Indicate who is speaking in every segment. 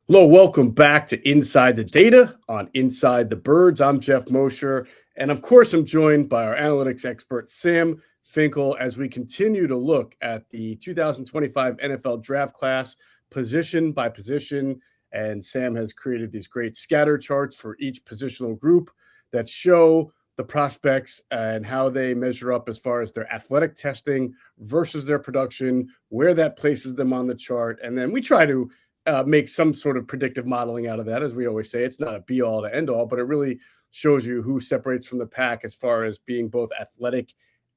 Speaker 1: Hello, welcome back to Inside the Data on Inside the Birds. I'm Geoff Mosher, and of course, I'm joined by our analytics expert, Sam Finkel, as we continue to look at the 2025 NFL draft class position by position. And Sam has created these great scatter charts for each positional group that show the prospects and how they measure up as far as their athletic testing versus their production, where that places them on the chart. And then we try to make some sort of predictive modeling out of that. As we always say, it's not a be all to end all, but it really shows you who separates from the pack as far as being both athletic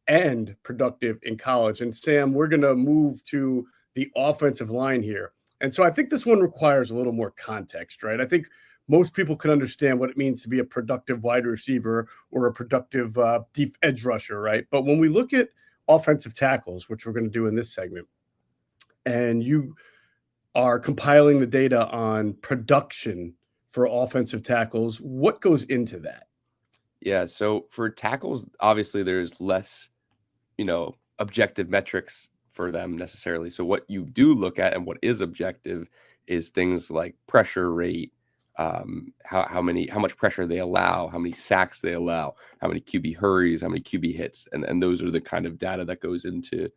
Speaker 1: and productive in college. And Sam, we're going to move to the offensive line here. And so I think this one requires a little more context, right? I think most people can understand what it means to be a productive wide receiver or a productive deep edge rusher, right? But when we look at offensive tackles, which we're going to do in this segment, and you are compiling the data on production for offensive tackles, what goes into that?
Speaker 2: Yeah, so for tackles, obviously there's less, objective metrics for them necessarily. So what you do look at and what is objective is things like pressure rate, how much pressure they allow, how many sacks they allow, how many QB hurries, how many QB hits, and those are the kind of data that goes into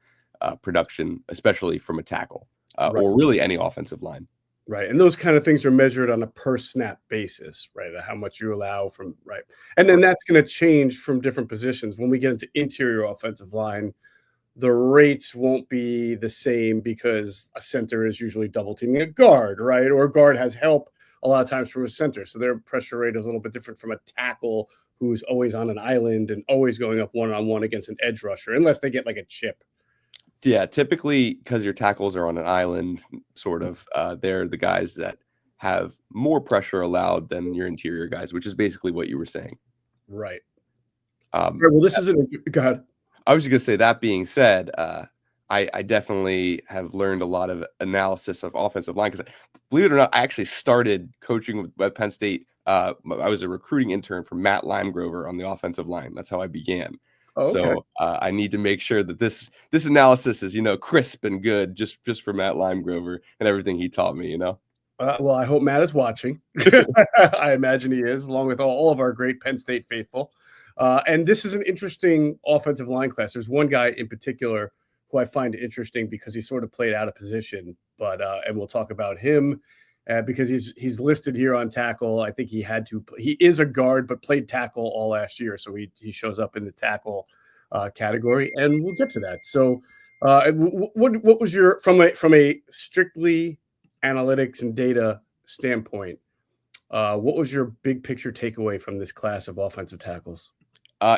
Speaker 2: production, especially from a tackle.
Speaker 1: Right.
Speaker 2: Or really any offensive line.
Speaker 1: Right. And those kind of things are measured on a per snap basis, right? How much you allow from, right. And then that's going to change from different positions. When we get into interior offensive line, the rates won't be the same because a center is usually double teaming a guard, right? Or a guard has help a lot of times from a center. So their pressure rate is a little bit different from a tackle who's always on an island and always going up one-on-one against an edge rusher, unless they get like a chip.
Speaker 2: Yeah, typically because your tackles are on an island, sort of, they're the guys that have more pressure allowed than your interior guys, which is basically what you were saying.
Speaker 1: Right. Well, this is go ahead.
Speaker 2: I was just going to say, that being said, I definitely have learned a lot of analysis of offensive line because, believe it or not, I actually started coaching with Penn State. I was a recruiting intern for Matt Limegrover on the offensive line. That's how I began.
Speaker 1: Oh, okay.
Speaker 2: So I need to make sure that this analysis is, crisp and good just for Matt Limegrover and everything he taught me,
Speaker 1: Well, I hope Matt is watching. I imagine he is, along with all of our great Penn State faithful. And this is an interesting offensive line class. There's one guy in particular who I find interesting because he sort of played out of position, but and we'll talk about him because he's listed here on tackle. I think he is a guard, but played tackle all last year. So he shows up in the tackle category, and we'll get to that. So what was your, from a strictly analytics and data standpoint, what was your big picture takeaway from this class of offensive tackles?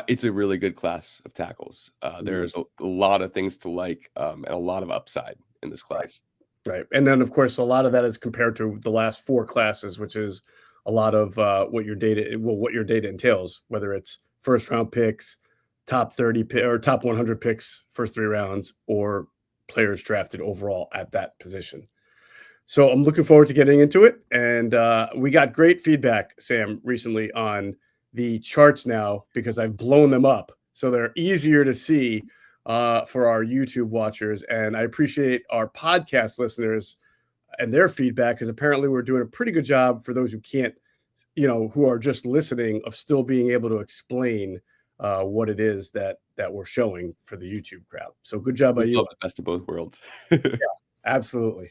Speaker 2: It's a really good class of tackles. There's a lot of things to like and a lot of upside in this class.
Speaker 1: Right. And then, of course, a lot of that is compared to the last four classes, which is a lot of what your data entails, whether it's first round picks, top 30 or top 100 picks, first three rounds, or players drafted overall at that position. So I'm looking forward to getting into it. And we got great feedback, Sam, recently on the charts now because I've blown them up. So they're easier to see for our YouTube watchers. And I appreciate our podcast listeners and their feedback because apparently we're doing a pretty good job for those who can't, who are just listening, of still being able to explain what it is that we're showing for the YouTube crowd. So good job by you.
Speaker 2: Love the best of both worlds.
Speaker 1: Yeah, absolutely.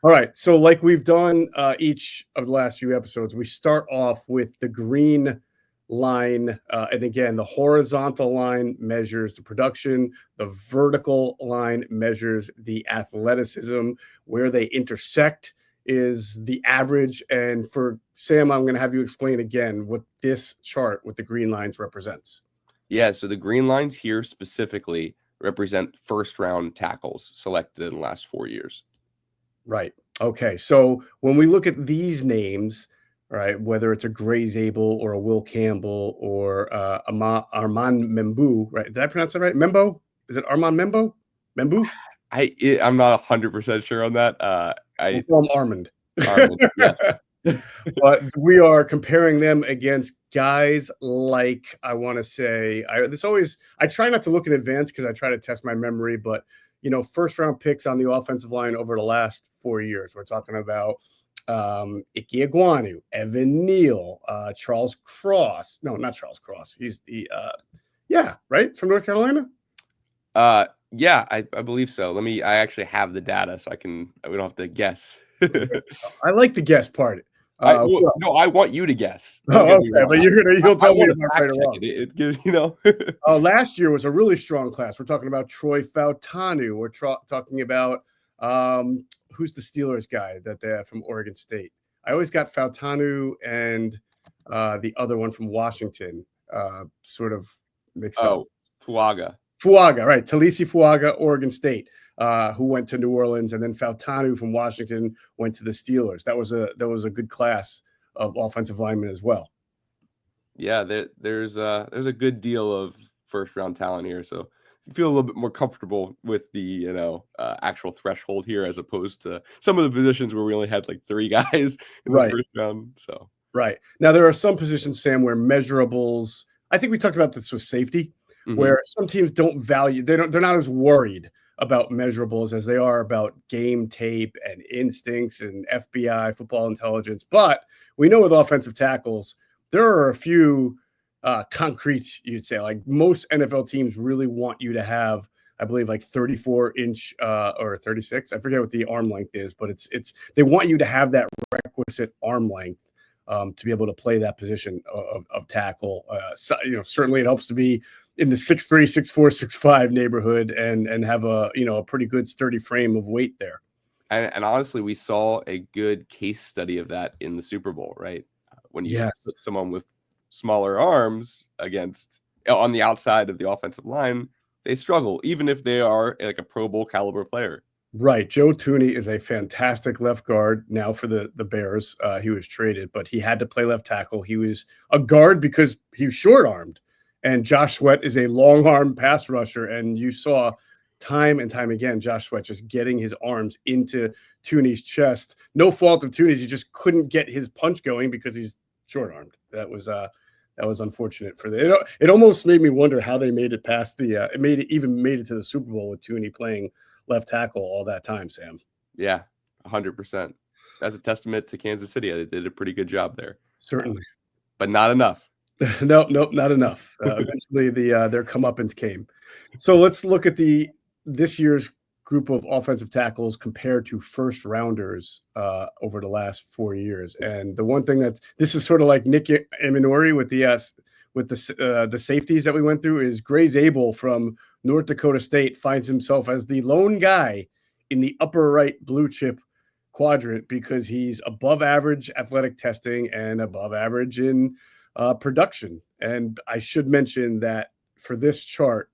Speaker 1: All right. So like we've done each of the last few episodes, we start off with the green line. And again, the horizontal line measures the production. The vertical line measures the athleticism. Where they intersect is the average. And for Sam, I'm going to have you explain again what this chart with the green lines represents.
Speaker 2: Yeah. So the green lines here specifically represent first round tackles selected in the last 4 years.
Speaker 1: Right. Okay. So when we look at these names, right, whether it's a Gray Zabel or a WillCampbell or Armand Membu, right? Did I pronounce that right? Membo? Is it Armand Membu?
Speaker 2: I'm not 100% sure on that.
Speaker 1: We'll call him Armand.
Speaker 2: Armand, yes.
Speaker 1: But we are comparing them against guys like, I want to say, I try not to look in advance because I try to test my memory, but first round picks on the offensive line over the last 4 years. We're talking about Ike Iguanu, Evan Neal, Charles Cross. No, not Charles Cross. He's the right, from North Carolina.
Speaker 2: Yeah, I believe so. I actually have the data, so we don't have to guess.
Speaker 1: I like the guess part.
Speaker 2: No, I want you to guess.
Speaker 1: Okay, but you'll tell me if I'm right or wrong.
Speaker 2: It gives
Speaker 1: Last year was a really strong class. We're talking about Troy Fautanu. We're talking about who's the Steelers guy that they have from Oregon State. I always got Fautanu and the other one from Washington sort of mixed up.
Speaker 2: Fuaga,
Speaker 1: right? Talisi Fuaga, Oregon State, who went to New Orleans, and then Fautanu from Washington went to the Steelers. That was a good class of offensive linemen as well.
Speaker 2: Yeah, there's a good deal of first round talent here, so you feel a little bit more comfortable with the actual threshold here as opposed to some of the positions where we only had like 3 guys in the first round. So
Speaker 1: right now there are some positions, Sam, where measurables. I think we talked about this with safety, where some teams don't value. They're not as worried about measurables as they are about game tape and instincts and FBI football intelligence. But we know with offensive tackles, there are a few concretes, you'd say. Like most NFL teams really want you to have, I believe, like 34-inch or 36. I forget what the arm length is, but it's they want you to have that requisite arm length to be able to play that position of tackle. Certainly it helps to be in the 6'3", 6'4", 6'5" neighborhood and have a pretty good sturdy frame of weight there.
Speaker 2: And honestly, we saw a good case study of that in the Super Bowl, right? When you put someone with smaller arms against on the outside of the offensive line, they struggle, even if they are like a Pro Bowl caliber player.
Speaker 1: Right. Joe Thuney is a fantastic left guard now for the Bears. He was traded, but he had to play left tackle. He was a guard because he was short-armed. And Josh Sweat is a long-arm pass rusher. And you saw time and time again Josh Sweat just getting his arms into Thuney's chest. No fault of Thuney's. He just couldn't get his punch going because he's short-armed. That was unfortunate for them. It almost made me wonder how they made it past it made it to the Super Bowl with Thuney playing left tackle all that time, Sam.
Speaker 2: Yeah, 100%. That's a testament to Kansas City. They did a pretty good job there.
Speaker 1: Certainly.
Speaker 2: But not enough.
Speaker 1: Nope, not enough. Eventually their comeuppance came. So let's look at this year's group of offensive tackles compared to first rounders over the last 4 years. And the one thing this is sort of like Nick Eminori with the safeties that we went through is Gray Zabel from North Dakota State finds himself as the lone guy in the upper right blue chip quadrant because he's above average athletic testing and above average in production. And I should mention that for this chart,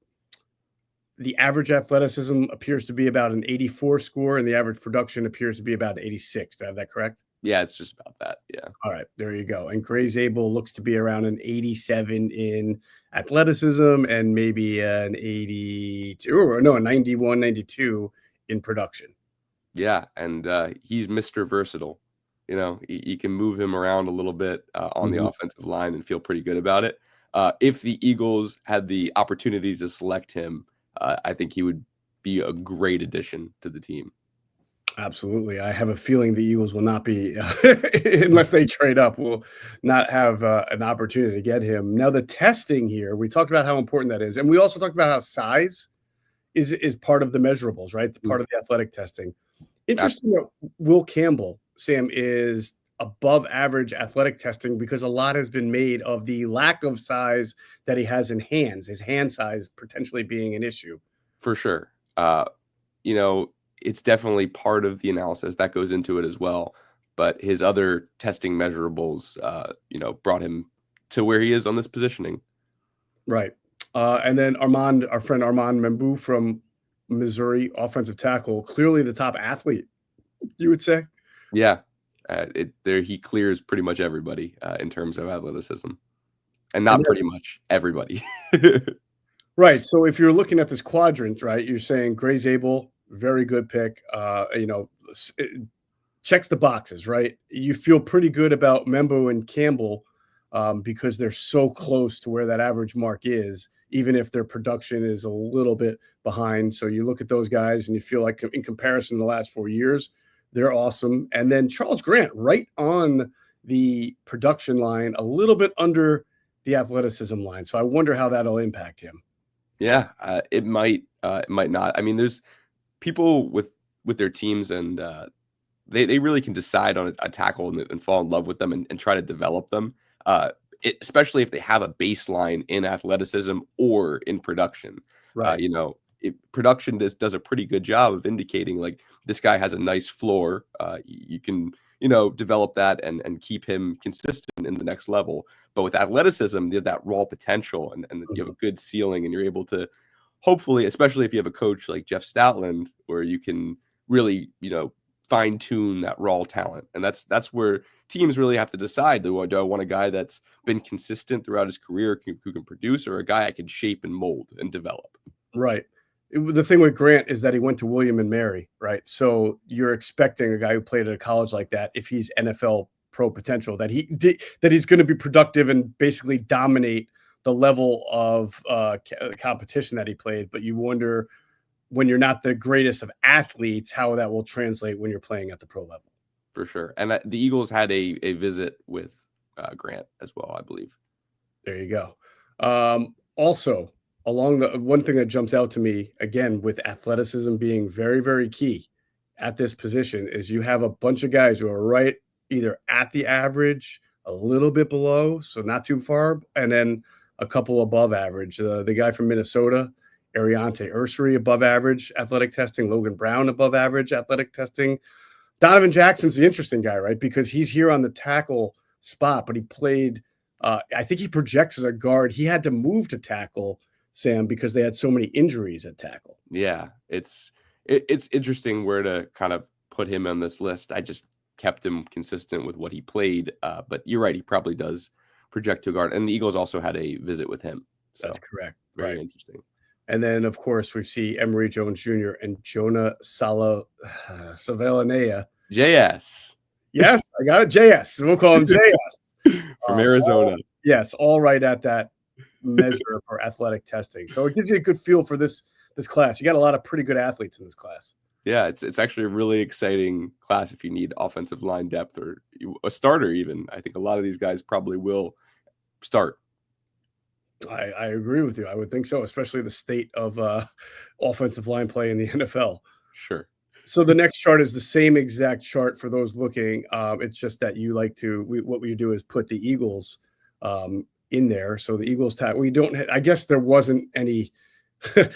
Speaker 1: the average athleticism appears to be about an 84 score, and the average production appeers to be about 86. Do I have that correct?
Speaker 2: Yeah, it's just about that. Yeah.
Speaker 1: All right, there you go. And Gray Zabel looks to be around an 87 in athleticism and maybe an 91, 92 in production.
Speaker 2: Yeah, and he's Mr. Versatile. You can move him around a little bit on the offensive line and feel pretty good about it. If the Eagles had the opportunity to select him, I think he would be a great addition to the team.
Speaker 1: Absolutely. I have a feeling the Eagles will not be, unless they trade up, will not have an opportunity to get him. Now, the testing here, we talked about how important that is. And we also talked about how size is part of the measurables, right? Part of the athletic testing. Interesting that WillCampbell, Sam, is above average athletic testing because a lot has been made of the lack of size that he has in hands, his hand size potentially being an issue.
Speaker 2: For sure. It's definitely part of the analysis that goes into it as well. But his other testing measurables, brought him to where he is on this positioning.
Speaker 1: Right. And then our friend Armand Membu from Missouri, offensive tackle, clearly the top athlete, you would say?
Speaker 2: Yeah. He clears pretty much everybody in terms of athleticism. And not pretty much everybody.
Speaker 1: Right. So if you're looking at this quadrant, right, you're saying Gray Zabel, very good pick. It checks the boxes, right? You feel pretty good about Membo and Campbell because they're so close to where that average mark is, even if their production is a little bit behind. So you look at those guys and you feel like in comparison to the last 4 years, They're awesome. And then Charles Grant right on the production line, a little bit under the athleticism line. So I wonder how that'll impact him.
Speaker 2: Yeah, it might not. I mean, there's people with their teams, and they really can decide on a tackle and fall in love with them and try to develop them. Especially if they have a baseline in athleticism or in production.
Speaker 1: Right.
Speaker 2: Production does a pretty good job of indicating like this guy has a nice floor. You can develop that and keep him consistent in the next level. But with athleticism, you have that raw potential and you have a good ceiling, and you're able to hopefully, especially if you have a coach like Jeff Stoutland, where you can really fine tune that raw talent. And that's where teams really have to decide, do I want a guy that's been consistent throughout his career, who can produce, or a guy I can shape and mold and develop?
Speaker 1: Right. The thing with Grant is that he went to William and Mary, right? So you're expecting a guy who played at a college like that, if he's NFL pro potential, that he's going to be productive and basically dominate the level of competition that he played. But you wonder, when you're not the greatest of athletes, how that will translate when you're playing at the pro level.
Speaker 2: For sure. And the Eagles had a visit with Grant as well, I believe.
Speaker 1: There you go. Also, along the one thing that jumps out to me, again, with athleticism being very, very key at this position, is you have a bunch of guys who are right either at the average, a little bit below, so not too far, and then a couple above average. The guy from Minnesota, Ariante Ursary, above average athletic testing. Logan Brown, above average athletic testing. Donovan Jackson's the interesting guy, right? Because he's here on the tackle spot, but he played, I think he projects as a guard. He had to move to tackle, Sam, because they had so many injuries at tackle.
Speaker 2: Yeah, it's interesting where to kind of put him on this list. I just kept him consistent with what he played. But you're right, he probably does project to a guard. And the Eagles also had a visit with him. So
Speaker 1: that's correct.
Speaker 2: Very interesting.
Speaker 1: And then, of course, we see Emory Jones Jr. and Jonah Savelanea.
Speaker 2: JS.
Speaker 1: Yes, I got it. JS. We'll call him JS.
Speaker 2: From Arizona.
Speaker 1: All right at that measure for athletic testing. So it gives you a good feel for this class. You got a lot of pretty good athletes in this class.
Speaker 2: Yeah, it's actually a really exciting class if you need offensive line depth or a starter even. I think a lot of these guys probably will start.
Speaker 1: I agree with you. I would think so, especially the state of offensive line play in the NFL.
Speaker 2: Sure.
Speaker 1: So the next chart is the same exact chart for those looking. It's just that you like what we do is put the Eagles in there. So the Eagles we don't. I guess there wasn't any.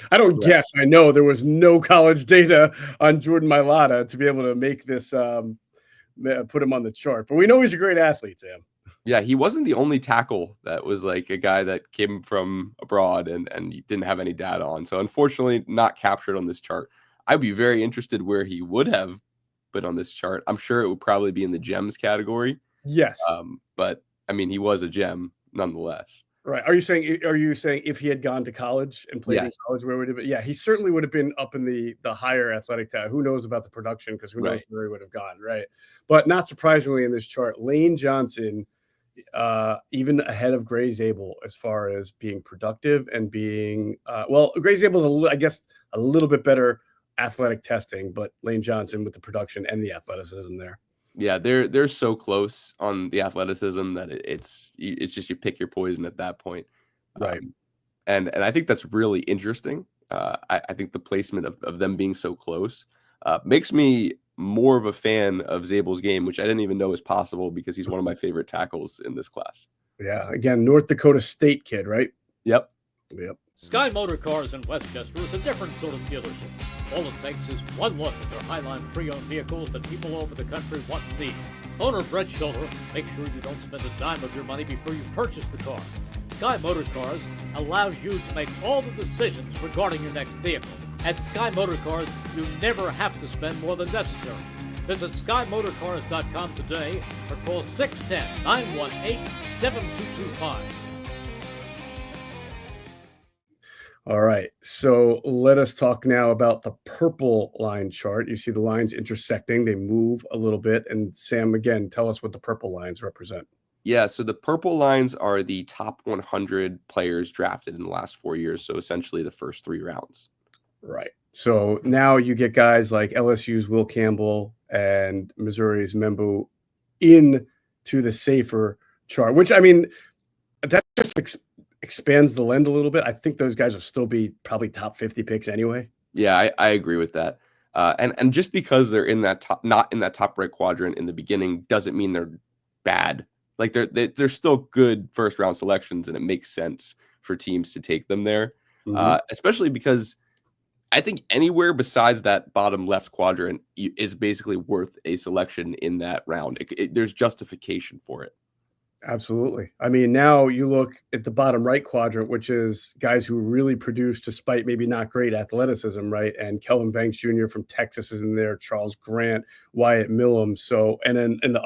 Speaker 1: I don't guess. I know there was no college data on Jordan Mailata to be able to make this put him on the chart. But we know he's a great athlete, Sam.
Speaker 2: Yeah, he wasn't the only tackle that was like a guy that came from abroad and didn't have any data on. So unfortunately, not captured on this chart. I'd be very interested where he would have been on this chart. I'm sure it would probably be in the gems category.
Speaker 1: Yes.
Speaker 2: But I mean, he was a gem nonetheless.
Speaker 1: Right. Are you saying if he had gone to college and played in college, where would it be? Yeah, he certainly would have been up in the higher athletic tag. Who knows about the production, because who knows where he would have gone, right? But not surprisingly in this chart, Lane Johnson, even ahead of Gray Zabel as far as being productive and being Gray Zabel's I guess a little bit better athletic testing, but Lane Johnson with the production and the athleticism there.
Speaker 2: Yeah, they're so close on the athleticism that it's just you pick your poison at that point.
Speaker 1: Right.
Speaker 2: And I think that's really interesting. I think the placement of them being so close makes me more of a fan of Zabel's game, which I didn't even know was possible because he's one of my favorite tackles in this class.
Speaker 1: Yeah, again, North Dakota State kid, right?
Speaker 2: Yep.
Speaker 3: Sky Motor Cars in Westchester is a different sort of dealership. All it takes is one look at their Highline pre-owned vehicles that people all over the country want and need. Owner Brett Scholler makes sure you don't spend a dime of your money before you purchase the car. Sky Motor Cars allows you to make all the decisions regarding your next vehicle. At Sky Motor Cars, you never have to spend more than necessary. Visit SkyMotorCars.com today or call 610-918-7225.
Speaker 1: All right, so let us talk now about the purple line chart. You see the lines intersecting, they move a little bit. And Sam, again, tell us what the purple lines represent.
Speaker 2: Yeah, so the purple lines are the top 100 players drafted in the last 4 years, so essentially the first 3 rounds.
Speaker 1: Right. So now you get guys like LSU's Will Campbell, and Missouri's Membu into the safer chart, which, I mean, that just expands the lens a little bit. I think those guys will still be probably top 50 picks anyway.
Speaker 2: Yeah, I agree with that. And just because they're in that not in that top right quadrant in the beginning doesn't mean they're bad. Like they're still good first round selections, and it makes sense for teams to take them there, especially because I think anywhere besides that bottom left quadrant is basically worth a selection in that round. There's justification for it.
Speaker 1: Absolutely. I mean, now you look at the bottom right quadrant, which is guys who really produce despite maybe not great athleticism, right? And KelvinBanks Jr. from Texas is in there, Charles Grant, Wyatt Millam. So, and then in the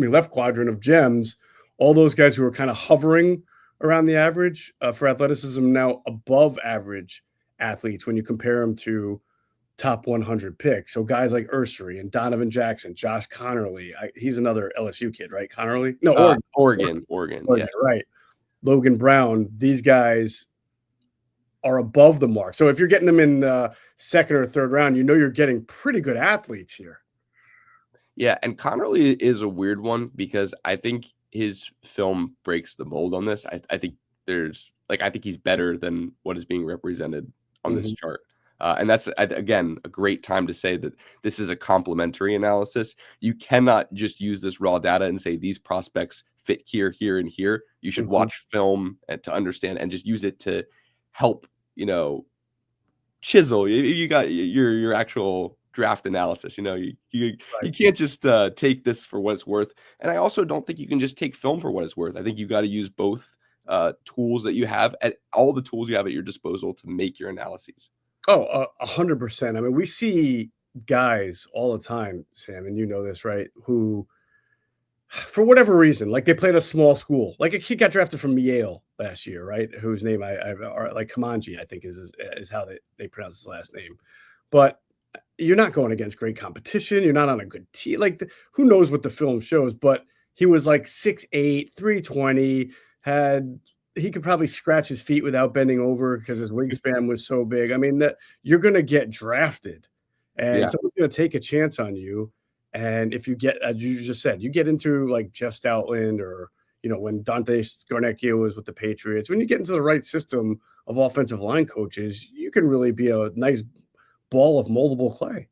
Speaker 1: left quadrant of gems, all those guys who are kind of hovering around the average for athleticism, now above average athletes when you compare them to top 100 picks. So guys like Ursery and Donovan Jackson, Josh Connerly. He's another LSU kid, right? Connerly? No,
Speaker 2: Oregon. Yeah.
Speaker 1: Right. Logan Brown. These guys are above the mark. So if you're getting them in second or third round, you're getting pretty good athletes here.
Speaker 2: Yeah, and Connerly is a weird one because I think his film breaks the mold on this. I think I think he's better than what is being represented on this chart. And that's, again, a great time to say that this is a complementary analysis. You cannot just use this raw data and say these prospects fit here, here, and here. You should watch film to understand and just use it to help, chisel. You got your actual draft analysis. You can't just take this for what it's worth. And I also don't think you can just take film for what it's worth. I think you got to use both tools that you have, all the tools you have at your disposal to make your analyses.
Speaker 1: Oh, 100%. I mean, we see guys all the time, Sam, and you know this, right? Who, for whatever reason, like they played a small school, like a kid got drafted from Yale last year, right? Whose name like Kamanji, I think is how they pronounce his last name. But you're not going against great competition. You're not on a good team. Like who knows what the film shows? But he was like 6'8", 320, he could probably scratch his feet without bending over because his wingspan was so big. I mean, that you're going to get drafted and someone's going to take a chance on you. And if you get, as you just said, you get into like Jeff Stoutland or, when Dante Scarnecchia was with the Patriots, when you get into the right system of offensive line coaches, you can really be a nice ball of moldable clay.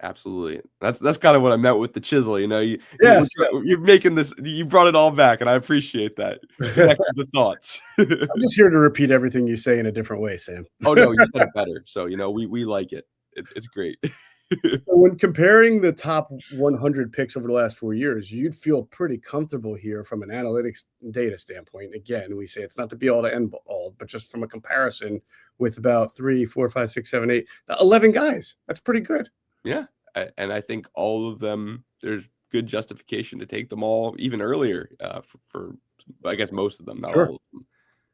Speaker 2: Absolutely. That's kind of what I meant with the chisel. You're making this, you brought it all back, and I appreciate that. The thoughts.
Speaker 1: I'm just here to repeat everything you say in a different way, Sam.
Speaker 2: Oh no, you said it better. So we like it. It's great.
Speaker 1: So when comparing the top 100 picks over the last 4 years, you'd feel pretty comfortable here from an analytics data standpoint. Again, we say it's not the be all to end all, but just from a comparison with about 3, 4, 5, 6, 7, 8, 11 guys. That's pretty good.
Speaker 2: Yeah, and I think all of them, there's good justification to take them all even earlier for I guess most of them, not all of them.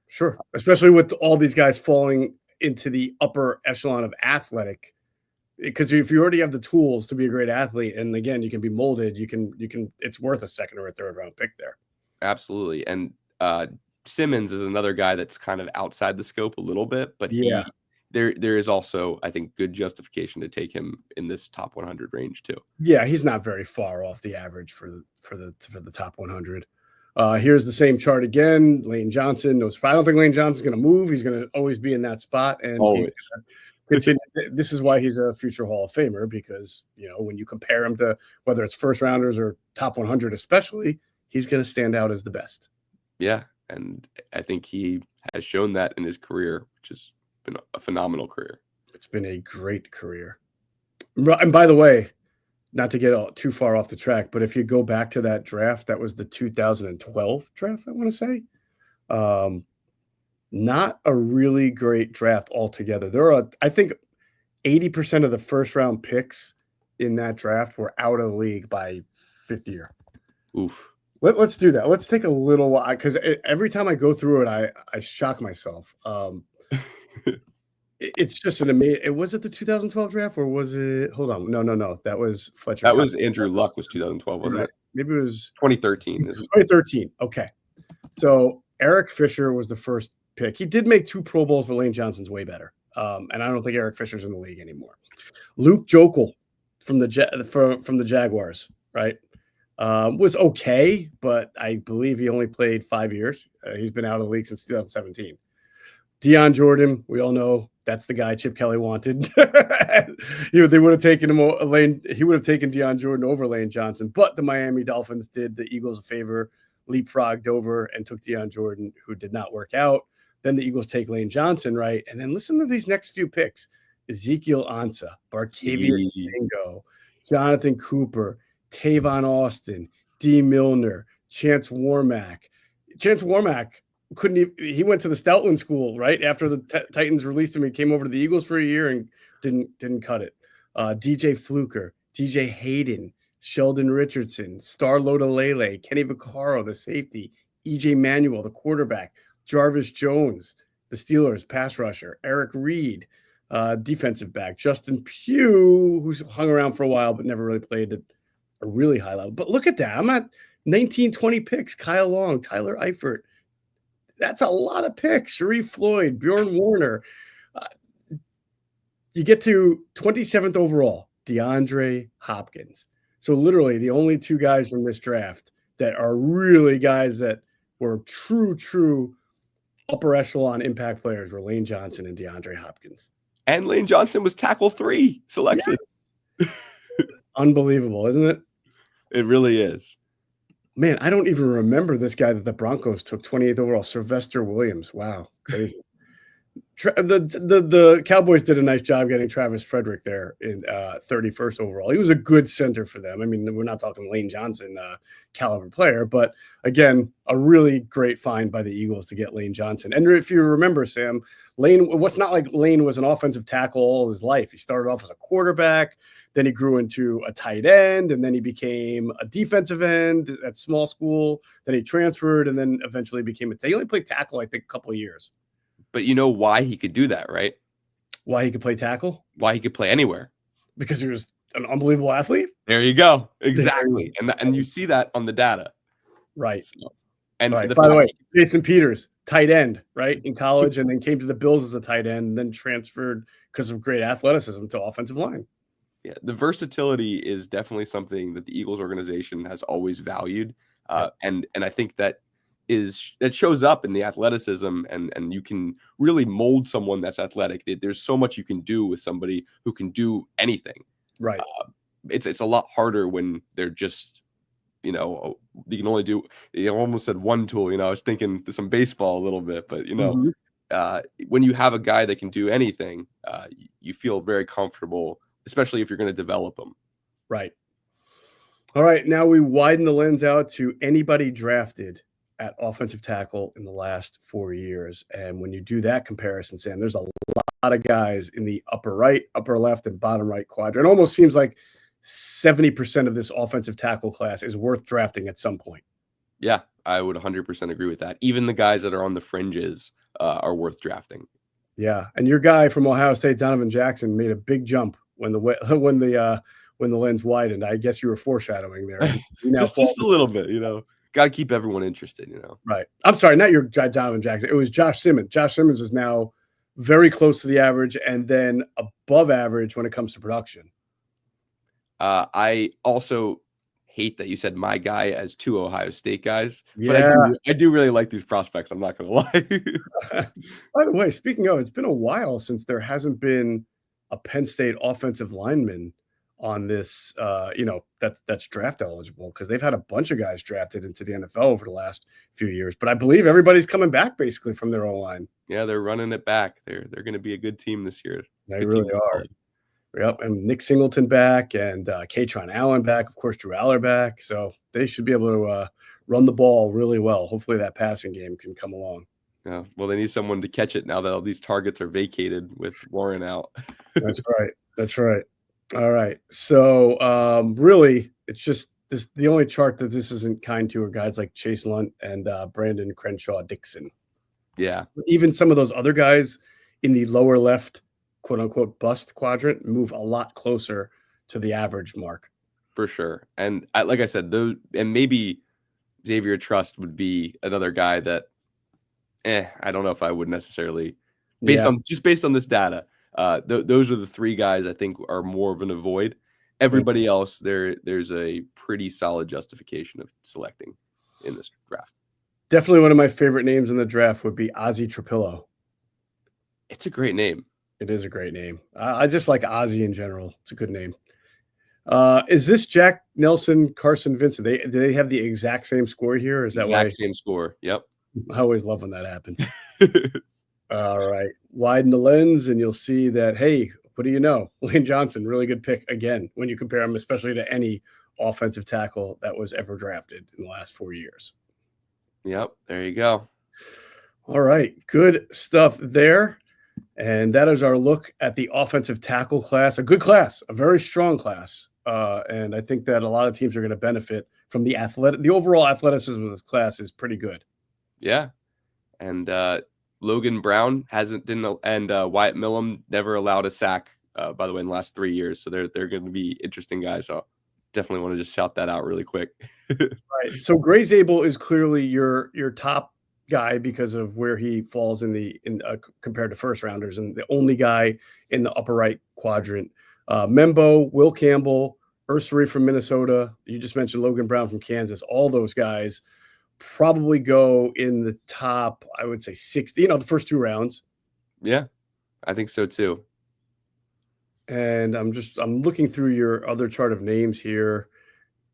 Speaker 1: Sure, especially with all these guys falling into the upper echelon of athletic, because if you already have the tools to be a great athlete, and again, you can be molded, you can it's worth a second or a third round pick there.
Speaker 2: Absolutely, and Simmons is another guy that's kind of outside the scope a little bit, but there is also, I think, good justification to take him in this top 100 range too.
Speaker 1: Yeah, he's not very far off the average for the top 100. Here's the same chart again. Lane Johnson. I don't think Lane Johnson's going to move. He's going to always be in that spot, and this is why he's a future Hall of Famer, because when you compare him to whether it's first rounders or top 100, especially, he's going to stand out as the best.
Speaker 2: Yeah, and I think he has shown that in his career, which has been a phenomenal career. It's
Speaker 1: been a great career. And by the way, not to get too far off the track, but if you go back to that draft, that was the 2012 draft, I want to say. Not a really great draft altogether. There are, I think, 80% of the first round picks in that draft were out of the league by fifth year.
Speaker 2: Oof.
Speaker 1: Let's do that. Let's take a little while, because every time I go through it, I shock myself. It's just an amazing. Was it the 2012 draft, or was it? Hold on, no. That was Fletcher.
Speaker 2: That was Andrew Luck. Was 2012, wasn't it?
Speaker 1: Maybe it was
Speaker 2: 2013.
Speaker 1: 2013. Okay, so Eric Fisher was the first pick. He did make 2 Pro Bowls, but Lane Johnson's way better. And I don't think Eric Fisher's in the league anymore. Luke Jokel from the Jaguars, right? Was okay, but I believe he only played 5 years. He's been out of the league since 2017. Deion Jordan, we all know that's the guy Chip Kelly wanted. They would have taken he would have taken Deion Jordan over Lane Johnson, but the Miami Dolphins did the Eagles a favor, leapfrogged over and took Deion Jordan, who did not work out. Then the Eagles take Lane Johnson, right? And then listen to these next few picks: Ezekiel Ansah, Barkevious Mingo, Jonathan Cooper, Tavon Austin, D. Milner, Chance Warmack. Chance Warmack he went to the Stoutland school right after the Titans released him. He came over to the Eagles for a year and didn't cut it. DJ Fluker, DJ Hayden, Sheldon Richardson, Star Lodalele, Kenny Vaccaro, the safety, EJ Manuel, the quarterback, Jarvis Jones, the Steelers pass rusher, Eric Reed, defensive back, Justin Pugh, who's hung around for a while but never really played at a really high level. But look at that. I'm at 19, 20 picks. Kyle Long, Tyler Eifert. That's a lot of picks. Sharif Floyd, Bjorn Warner. You get to 27th overall, DeAndre Hopkins. So literally the only two guys from this draft that are really guys that were true upper echelon impact players were Lane Johnson and DeAndre Hopkins.
Speaker 2: And Lane Johnson was tackle 3 selected.
Speaker 1: Yes. Unbelievable, isn't it?
Speaker 2: It really is.
Speaker 1: Man, I don't even remember this guy that the Broncos took 28th overall, Sylvester Williams. Wow, crazy. The Cowboys did a nice job getting Travis Frederick there in 31st overall. He was a good center for them. I mean, we're not talking Lane Johnson caliber player, but again, a really great find by the Eagles to get Lane Johnson. And if you remember, Sam, what's not like Lane was an offensive tackle all his life. He started off as a quarterback. Then he grew into a tight end, and then he became a defensive end at small school. Then he transferred, and then eventually became he only played tackle, I think, a couple of years.
Speaker 2: But you know why he could do that, right?
Speaker 1: Why he could play tackle?
Speaker 2: Why he could play anywhere?
Speaker 1: Because he was an unbelievable athlete?
Speaker 2: There you go. Exactly. And you see that on the data.
Speaker 1: Right.
Speaker 2: So, and
Speaker 1: right. By the way, Jason Peters, tight end, right, in college, and then came to the Bills as a tight end, and then transferred because of great athleticism to offensive line.
Speaker 2: Yeah, the versatility is definitely something that the Eagles organization has always valued. And I think that shows up in the athleticism, and you can really mold someone that's athletic. There's so much you can do with somebody who can do anything.
Speaker 1: Right.
Speaker 2: It's a lot harder when they're just, you can only do, almost said one tool, I was thinking some baseball a little bit, but, when you have a guy that can do anything, you feel very comfortable, especially if you're going to develop them.
Speaker 1: Right. All right. Now we widen the lens out to anybody drafted at offensive tackle in the last 4 years. And when you do that comparison, Sam, there's a lot of guys in the upper right, upper left, and bottom right quadrant. It almost seems like 70% of this offensive tackle class is worth drafting at some point.
Speaker 2: Yeah, I would 100% agree with that. Even the guys that are on the fringes are worth drafting. Yeah.
Speaker 1: And your guy from Ohio State, Donovan Jackson, made a big jump when the lens widened. I guess you were foreshadowing there.
Speaker 2: just a little bit, got to keep everyone interested,
Speaker 1: Right. I'm sorry, not your Donovan Jackson. It was Josh Simmons. Josh Simmons is now very close to the average and then above average when it comes to production.
Speaker 2: I also hate that you said my guy as 2 Ohio State guys,
Speaker 1: yeah.
Speaker 2: But I do really like these prospects. I'm not going to lie.
Speaker 1: By the way, speaking of, it's been a while since there hasn't been a Penn State offensive lineman on this, that's draft eligible, because they've had a bunch of guys drafted into the NFL over the last few years. But I believe everybody's coming back basically from their O-line.
Speaker 2: Yeah, they're running it back. They're going to be a good team this year.
Speaker 1: They really are. Yep, and Nick Singleton back, and Katron Allen back, of course, Drew Aller back. So they should be able to run the ball really well. Hopefully that passing game can come along.
Speaker 2: Yeah, well, they need someone to catch it now that all these targets are vacated with Warren out.
Speaker 1: That's right. All right. So really, it's just the only chart that this isn't kind to are guys like Chase Lunt and Brandon Crenshaw Dixon.
Speaker 2: Yeah.
Speaker 1: Even some of those other guys in the lower left, quote unquote, bust quadrant move a lot closer to the average mark.
Speaker 2: For sure. And like I said, and maybe Xavier Trust would be another guy that, I don't know if I would necessarily, based on this data. Those are the 3 guys I think are more of an avoid. everybody else, there's a pretty solid justification of selecting in this draft.
Speaker 1: Definitely one of my favorite names in the draft would be Ozzie Trapillo.
Speaker 2: It's a great name.
Speaker 1: It is a great name. I just like Ozzie in general. It's a good name. Is this Jack Nelson, Carson Vincent? Do they have the exact same score here? Is that
Speaker 2: exact same score? Yep.
Speaker 1: I always love when that happens. All right. Widen the lens and you'll see that, hey, what do you know? Lane Johnson, really good pick again when you compare him, especially to any offensive tackle that was ever drafted in the last 4 years.
Speaker 2: Yep. There you go.
Speaker 1: All right. Good stuff there. And that is our look at the offensive tackle class. A good class, a very strong class. And I think that a lot of teams are going to benefit from the overall athleticism of this class is pretty good.
Speaker 2: Yeah. And Logan Brown and Wyatt Millam never allowed a sack, by the way, in the last 3 years. So they're going to be interesting guys. So definitely want to just shout that out really quick.
Speaker 1: Right. So Gray Zabel is clearly your top guy because of where he falls in compared to first rounders, and the only guy in the upper right quadrant. Membo, Will Campbell, Ursary from Minnesota. You just mentioned Logan Brown from Kansas. All those guys probably go in the top, I would say 60, the first 2 rounds.
Speaker 2: Yeah, I think so too.
Speaker 1: And I'm looking through your other chart of names here.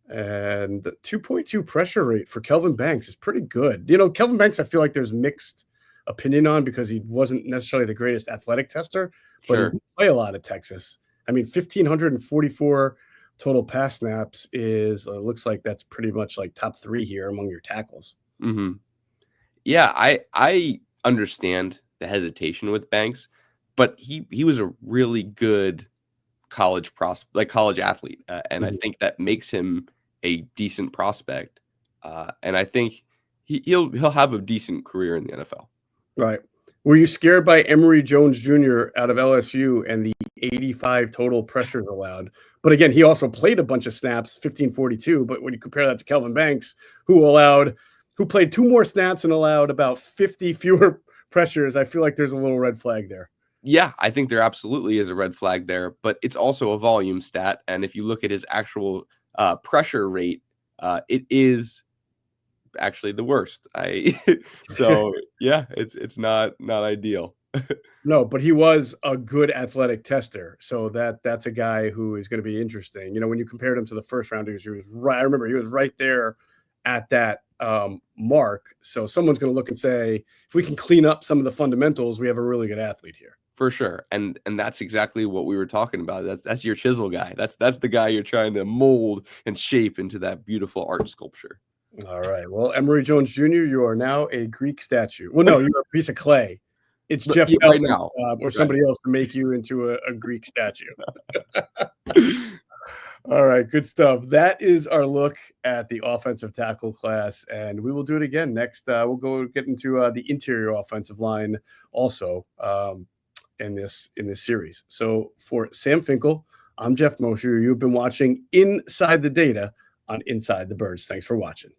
Speaker 1: And the 2.2 pressure rate for KelvinBanks is pretty good. KelvinBanks, I feel like there's mixed opinion on because he wasn't necessarily the greatest athletic tester, but
Speaker 2: Sure.
Speaker 1: he did play a lot of Texas. I mean, 1,544 total pass snaps looks like that's pretty much like top 3 here among your tackles.
Speaker 2: Mm-hmm. Yeah, I understand the hesitation with Banks, but he was a really good college athlete, and I think that makes him a decent prospect, and I think he'll have a decent career in the NFL.
Speaker 1: Right. Were you scared by Emory Jones Jr. out of LSU and the 85 total pressures allowed? But again, he also played a bunch of snaps, 1,542. But when you compare that to KelvinBanks, who played 2 more snaps and allowed about 50 fewer pressures, I feel like there's a little red flag there.
Speaker 2: Yeah, I think there absolutely is a red flag there, but it's also a volume stat. And if you look at his actual pressure rate, it is actually the worst. So yeah, it's not ideal.
Speaker 1: No, but he was a good athletic tester, so that's a guy who is going to be interesting. When you compared him to the first rounders, he was right. I remember he was right there at that mark. So someone's going to look and say, if we can clean up some of the fundamentals, we have a really good athlete here.
Speaker 2: For sure. And that's exactly what we were talking about. That's your chisel guy. That's the guy you're trying to mold and shape into that beautiful art sculpture.
Speaker 1: All right. Well, Emory Jones Jr., you are now a Greek statue. Well, no, you're a piece of clay. It's Jeff
Speaker 2: right now,
Speaker 1: or somebody else to make you into a Greek statue. All right, good stuff. That is our look at the offensive tackle class, and we will do it again next. We'll get into the interior offensive line also in this series. So for Sam Finkel, I'm Geoff Mosher. You've been watching Inside the Data on Inside the Birds. Thanks for watching.